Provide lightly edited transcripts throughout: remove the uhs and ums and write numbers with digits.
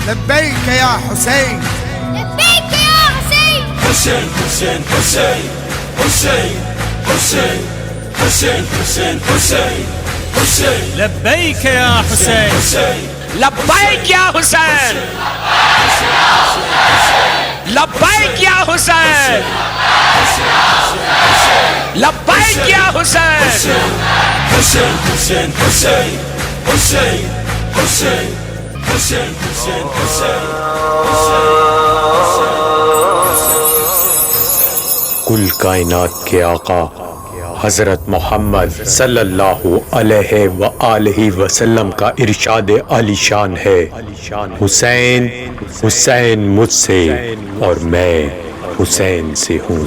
لبيك يا حسين لبيك يا حسين حسين حسين حسين حسين حسين حسين حسين حسين حسين لبيك يا حسين حسين لبيك يا حسين لبيك يا حسين لبيك يا حسين حسين حسين حسين حسين حسين حسين حسين حسين کل کائنات کے آقا حضرت محمد صلی اللہ علیہ وآلہ وسلم کا ارشاد عالی شان ہے، حسین حسین مجھ سے اور میں حسین سے ہوں۔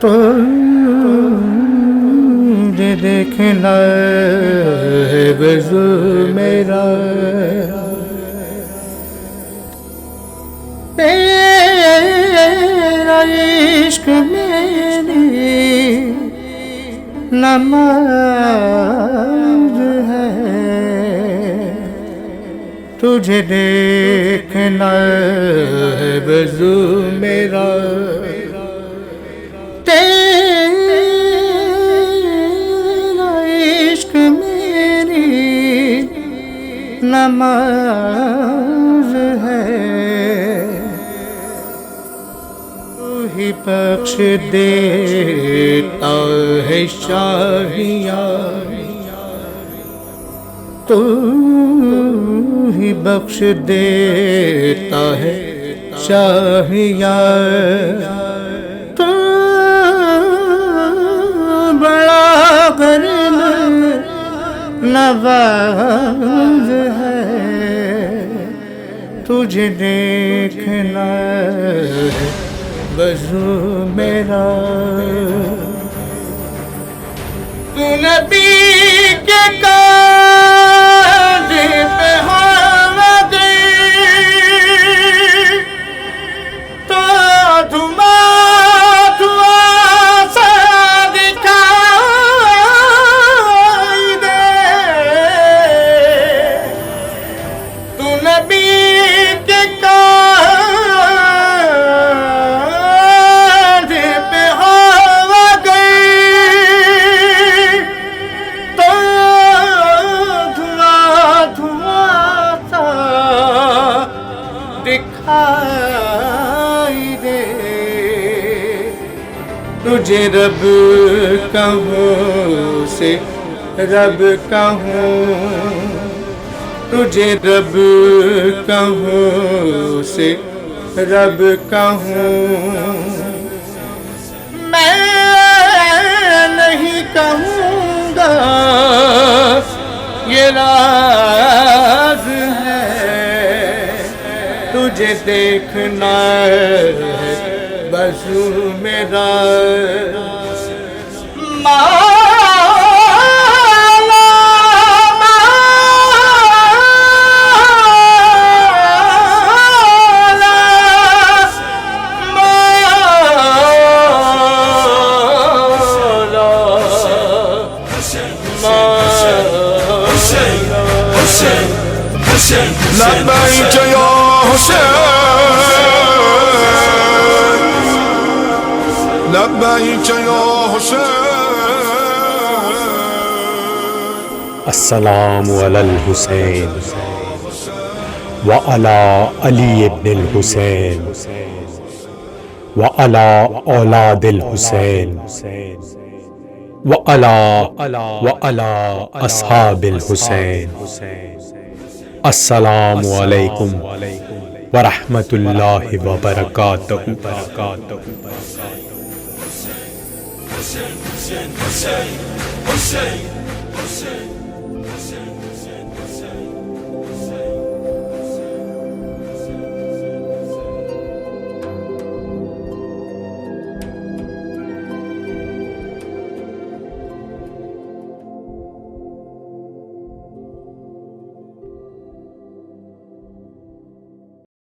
تجھے دیکھنا ہے وضو میرا، تیرا عشق میری نماز ہے، تجھے دیکھنا ہے وضو میرا، تیرا عشق میری نماز ہے، تو ہی بخش دیتا ہے شاہیاں، تو ہی بخش دیتا ہے شاہیاں، نواز ہے، تجھے دیکھنا ہے وضو میرا، تو نبی کے کاندھے پہ حامد تو تجھے رب کہوں سے رب کہوں، تجھے رب کہوں سے رب کہوں، میں نہیں کہوں گا یہ راز ہے، تجھے دیکھنا ہے وضو میرا، لبيك يا حسين لبيك يا حسين السلام علی الحسین وعلی علی ابن الحسین وعلی اولاد الحسین وعلی اصحاب الحسین۔ السلام علیکم ورحمۃ اللہ وبرکاتہ. Hussein, Hussein, Hussein, Hussein, Hussein.